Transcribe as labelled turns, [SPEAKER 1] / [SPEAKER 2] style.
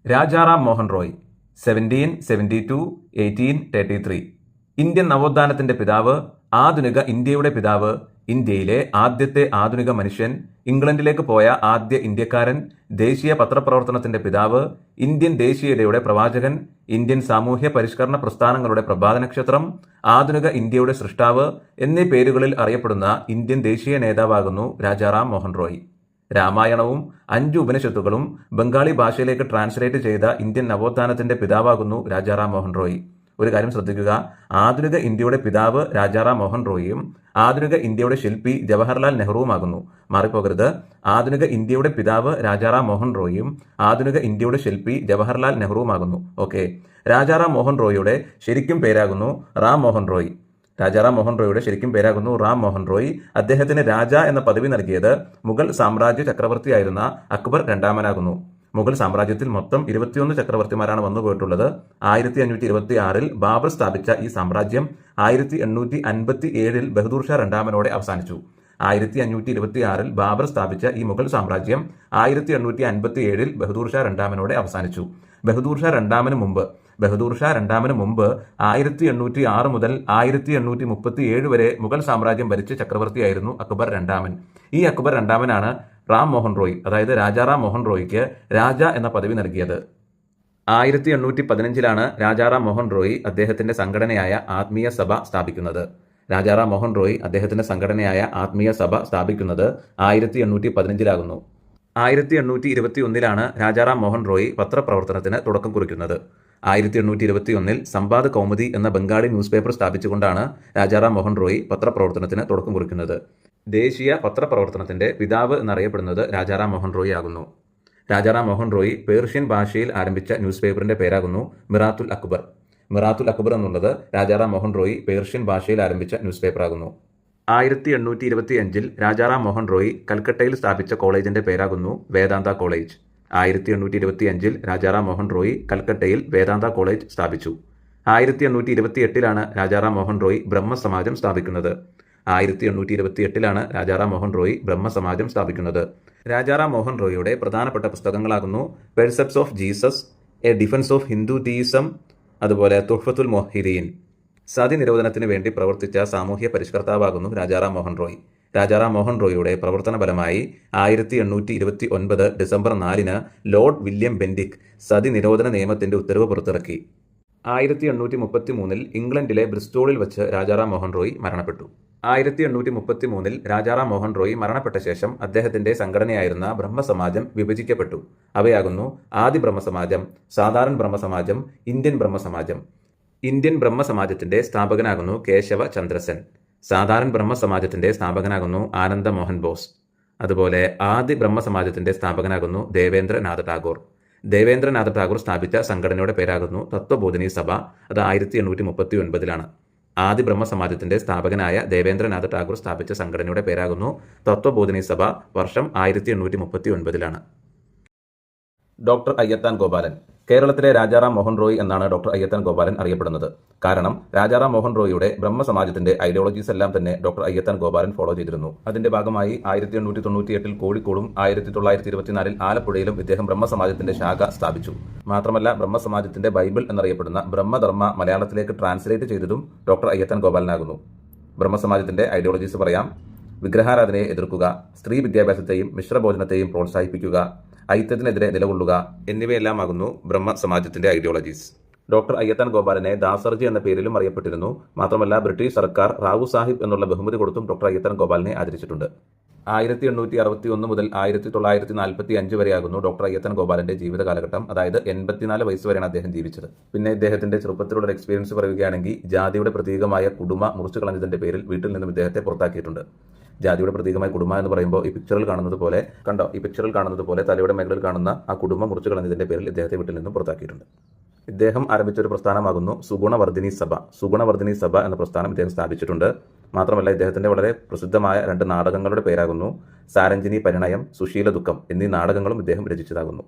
[SPEAKER 1] Rajaram Mohan Roy 1772-1833. Indian നവോത്ഥാനത്തിന്റെ പിതാവ്, ആധുനിക ഇന്ത്യയുടെ പിതാവ്, ഇന്ത്യയിലെ ആദ്യത്തെ ആധുനിക മനുഷ്യൻ, ഇംഗ്ലണ്ടിലേക്ക് പോയ ആദ്യ ഇന്ത്യക്കാരൻ, ദേശീയ പത്രപ്രവർത്തനത്തിന്റെ പിതാവ്, ഇന്ത്യൻ ദേശീയതയുടെ പ്രവാചകൻ, ഇന്ത്യൻ സാമൂഹ്യ പരിഷ്കരണ പ്രസ്ഥാനങ്ങളുടെ പ്രഭാത നക്ഷത്രം, ആധുനിക ഇന്ത്യയുടെ സൃഷ്ടാവ് എന്നീ പേരുകളിൽ അറിയപ്പെടുന്ന ഇന്ത്യൻ ദേശീയ നേതാവാകുന്നു രാജാറാം മോഹൻ റോയ്. രാമായണവും 5 ഉപനിഷത്തുകളും ബംഗാളി ഭാഷയിലേക്ക് ട്രാൻസ്ലേറ്റ് ചെയ്ത ഇന്ത്യൻ നവോത്ഥാനത്തിന്റെ പിതാവാകുന്നു രാജാറാം മോഹൻ റോയ്. ഒരു കാര്യം ശ്രദ്ധിക്കുക, ആധുനിക ഇന്ത്യയുടെ പിതാവ് രാജാറാം മോഹൻ റോയിയും ആധുനിക ഇന്ത്യയുടെ ശില്പി ജവഹർലാൽ നെഹ്റുവുമാകുന്നു. മാറിപ്പോകരുത്. ആധുനിക ഇന്ത്യയുടെ പിതാവ് രാജാറാം മോഹൻ റോയിയും ആധുനിക ഇന്ത്യയുടെ ശില്പി ജവഹർലാൽ നെഹ്റുവുമാകുന്നു. ഓക്കെ. രാജാറാം മോഹൻ റോയിയുടെ ശരിക്കും പേരാകുന്നു റാം മോഹൻ റോയ്. രാജാറാം മോഹൻ റോയിയുടെ ശരിക്കും പേരാകുന്നു റാം മോഹൻ റോയ്. അദ്ദേഹത്തിന് രാജ എന്ന പദവി നൽകിയത് മുഗൾ സാമ്രാജ്യ ചക്രവർത്തിയായിരുന്ന അക്ബർ രണ്ടാമനാകുന്നു. മുഗൾ സാമ്രാജ്യത്തിൽ മൊത്തം 21 ചക്രവർത്തിമാരാണ് വന്നുപോയിട്ടുള്ളത്. 1526-ൽ ബാബർ സ്ഥാപിച്ച ഈ സാമ്രാജ്യം 1857-ൽ ബഹദൂർ ഷാ രണ്ടാമനോടെ അവസാനിച്ചു. 1526-ൽ ബാബർ സ്ഥാപിച്ച ഈ മുഗൾ സാമ്രാജ്യം 1857-ൽ ബഹദൂർ ഷാ രണ്ടാമനോടെ അവസാനിച്ചു. ബഹദൂർ ഷാ രണ്ടാമന് മുമ്പ് 1806 മുതൽ 1837 വരെ മുഗൾ സാമ്രാജ്യം ഭരിച്ച ചക്രവർത്തിയായിരുന്നു അക്ബർ രണ്ടാമൻ. ഈ അക്ബർ രണ്ടാമനാണ് റാം മോഹൻ റോയ്, അതായത് രാജാറാം മോഹൻ റോയ്ക്ക് രാജ എന്ന പദവി നൽകിയത്. 1815-ലാണ് രാജാറാം മോഹൻ റോയ് അദ്ദേഹത്തിന്റെ സംഘടനയായ ആത്മീയ സഭ സ്ഥാപിക്കുന്നത്. രാജാറാം മോഹൻ റോയ് അദ്ദേഹത്തിന്റെ സംഘടനയായ ആത്മീയ സഭ സ്ഥാപിക്കുന്നത് 1815-ലാകുന്നു. 1821-ലാണ് രാജാറാം മോഹൻ റോയ് പത്രപ്രവർത്തനത്തിന് തുടക്കം കുറിക്കുന്നത്. 1821-ൽ സംവാദ് കൗമുദി എന്ന ബംഗാളി ന്യൂസ് പേപ്പർ സ്ഥാപിച്ചുകൊണ്ടാണ് രാജാറാം മോഹൻ റോയ് പത്രപ്രവർത്തനത്തിന് തുടക്കം കുറിക്കുന്നത്. ദേശീയ പത്രപ്രവർത്തനത്തിന്റെ പിതാവ് എന്നറിയപ്പെടുന്നത് രാജാറാം മോഹൻ റോയ് ആകുന്നു. രാജാറാം മോഹൻ റോയ് പേർഷ്യൻ ഭാഷയിൽ ആരംഭിച്ച ന്യൂസ് പേപ്പറിന്റെ പേരാകുന്നു മിറാത്തുൽ അക്ബർ. മിറാത്തുൽ അക്ബർ എന്നുള്ളത് രാജാറാം മോഹൻ റോയ് പേർഷ്യൻ ഭാഷയിൽ ആരംഭിച്ച ന്യൂസ് പേപ്പറാകുന്നു. 1825-ൽ രാജാറാം മോഹൻ റോയ് കൽക്കട്ടയിൽ സ്ഥാപിച്ച കോളേജിന്റെ പേരാകുന്നു വേദാന്ത കോളേജ്. 1825-ൽ രാജാറാം മോഹൻ റോയ് കൽക്കട്ടയിൽ വേദാന്ത കോളേജ് സ്ഥാപിച്ചു. 1828-ലാണ് രാജാറാം മോഹൻ റോയ് ബ്രഹ്മസമാജം സ്ഥാപിക്കുന്നത്. 1828-ലാണ് രാജാറാം മോഹൻ റോയ് ബ്രഹ്മസമാജം സ്ഥാപിക്കുന്നത്. രാജാറാം മോഹൻ റോയിയുടെ പ്രധാനപ്പെട്ട പുസ്തകങ്ങളാകുന്നു percepts of Jesus, a defence of Hindu theism, അതുപോലെ തുഹ്ഫത്തുൽ മൊഹിദീൻ. സതി നിരോധനത്തിന് വേണ്ടി പ്രവർത്തിച്ച സാമൂഹ്യ പരിഷ്കർത്താവാകുന്നു രാജാറാം മോഹൻ റോയ്. രാജാറാം മോഹൻ റോയിയുടെ പ്രവർത്തന ഫലമായി 1829 ഡിസംബർ 4-ന് ലോർഡ് വില്യം ബെൻഡിക് സതി നിരോധന നിയമത്തിന്റെ ഉത്തരവ് പുറത്തിറക്കി. 1833-ൽ ഇംഗ്ലണ്ടിലെ ബ്രിസ്റ്റോളിൽ വെച്ച് രാജാറാം മോഹൻ റോയ് മരണപ്പെട്ടു. 1833-ൽ രാജാറാം മോഹൻ റോയ് മരണപ്പെട്ട ശേഷം അദ്ദേഹത്തിന്റെ സംഘടനയായിരുന്ന ബ്രഹ്മസമാജം വിഭജിക്കപ്പെട്ടു. അവയാകുന്നു ആദി ബ്രഹ്മസമാജം, സാധാരണ ബ്രഹ്മസമാജം, ഇന്ത്യൻ ബ്രഹ്മസമാജം. ഇന്ത്യൻ ബ്രഹ്മസമാജത്തിന്റെ സ്ഥാപകനാകുന്നു കേശവ ചന്ദ്രസെൻ. സാധാരണ ബ്രഹ്മസമാജത്തിന്റെ സ്ഥാപകനാകുന്നു ആനന്ദ മോഹൻ ബോസ്. അതുപോലെ ആദി ബ്രഹ്മസമാജത്തിന്റെ സ്ഥാപകനാകുന്നു ദേവേന്ദ്രനാഥ ടാഗോർ. ദേവേന്ദ്രനാഥ ടാഗോർ സ്ഥാപിച്ച സംഘടനയുടെ പേരാകുന്നു തത്വബോധിനി സഭ. അത് 1839-ലാണ്. ആദി ബ്രഹ്മസമാജത്തിന്റെ സ്ഥാപകനായ ദേവേന്ദ്രനാഥ ടാഗോർ സ്ഥാപിച്ച സംഘടനയുടെ പേരാകുന്നു തത്വബോധിനി സഭ. വർഷം 1839-ലാണ്. ഡോക്ടർ അയ്യത്താൻ ഗോപാലൻ. കേരളത്തിലെ രാജാറാം മോഹൻ റോയ് എന്നാണ് ഡോക്ടർ അയ്യത്താൻ ഗോപാലൻ അറിയപ്പെടുന്നത്. കാരണം രാജാറാം മോഹൻ റോയിയുടെ ബ്രഹ്മസമാജത്തിന്റെ ഐഡിയോളജീസ് എല്ലാം തന്നെ ഡോക്ടർ അയ്യത്താൻ ഗോപാലൻ ഫോളോ ചെയ്തിരുന്നു. അതിന്റെ ഭാഗമായി 1898-ൽ കോഴിക്കോടും 1924-ൽ ആലപ്പുഴയിലും ഇദ്ദേഹം ബ്രഹ്മസമാജത്തിന്റെ ശാഖ സ്ഥാപിച്ചു. മാത്രമല്ല ബ്രഹ്മസമാജത്തിന്റെ ബൈബിൾ എന്നറിയപ്പെടുന്ന ബ്രഹ്മധർമ്മ മലയാളത്തിലേക്ക് ട്രാൻസ്ലേറ്റ് ചെയ്തതും ഡോക്ടർ അയ്യത്താൻ ഗോപാലനാകുന്നു. ബ്രഹ്മസമാജത്തിന്റെ ഐഡിയോളജീസ് പറയാം: വിഗ്രഹാരാധനയെ എതിർക്കുക, സ്ത്രീ വിദ്യാഭ്യാസത്തെയും മിശ്രഭോജനത്തെയും പ്രോത്സാഹിപ്പിക്കുക, ഐക്യത്തിനെതിരെ നിലകൊള്ളുക എന്നിവയെല്ലാമാകുന്നു ബ്രഹ്മസമാജത്തിന്റെ ഐഡിയോളജീസ്. ഡോക്ടർ അയ്യത്താൻ ഗോപാലനെ ദാസർജി എന്ന പേരിലും അറിയപ്പെട്ടിരുന്നു. മാത്രമല്ല ബ്രിട്ടീഷ് സർക്കാർ റാവു സാഹിബ് എന്നുള്ള ബഹുമതി കൊടുത്തും ഡോക്ടർ അയ്യത്താൻ ഗോപാലനെ ആദരിച്ചിട്ടുണ്ട്. 1861 മുതൽ 1945 വരെയാകുന്നു ഡോക്ടർ അയ്യത്താൻ ഗോപാലന്റെ ജീവിത കാലഘട്ടം. അതായത് 84 വയസ്സ് വരെയാണ് അദ്ദേഹം ജീവിച്ചത്. പിന്നെ ഇദ്ദേഹത്തിന്റെ ചെറുപ്പത്തിലുള്ള എക്സ്പീരിയൻസ് പറയുകയാണെങ്കിൽ ജാതിയുടെ പ്രതീകമായ കുടുമ മുറിച്ചു കളഞ്ഞതിന്റെ പേരിൽ വീട്ടിൽ നിന്നും ഇദ്ദേഹത്തെ പുറത്താക്കിയിട്ടുണ്ട്. ജാതിയുടെ പ്രതീകമായ കുടുംബ എന്ന് പറയുമ്പോൾ ഈ പിക്ചറിൽ കാണുന്നത് പോലെ തലയുടെ മേഖലയിൽ കാണുന്ന ആ കുടുംബം മുറിച്ചു കളഞ്ഞതിന്റെ പേരിൽ ഇദ്ദേഹത്തെ വീട്ടിൽ നിന്നും പുറത്താക്കിയിട്ടുണ്ട്. ഇദ്ദേഹം ആരംഭിച്ച ഒരു പ്രസ്ഥാനമാകുന്നു സുഗുണവർദ്ധിനി സഭ. സുഗുണവർദ്ധിനി സഭ എന്ന പ്രസ്ഥാനം ഇദ്ദേഹം സ്ഥാപിച്ചിട്ടുണ്ട്. മാത്രമല്ല ഇദ്ദേഹത്തിന്റെ വളരെ പ്രസിദ്ധമായ 2 നാടകങ്ങളുടെ പേരാകുന്നു സാരഞ്ജിനി പരിണയം, സുശീല ദുഃഖം എന്നീ നാടകങ്ങളും ഇദ്ദേഹം രചിച്ചതാകുന്നു.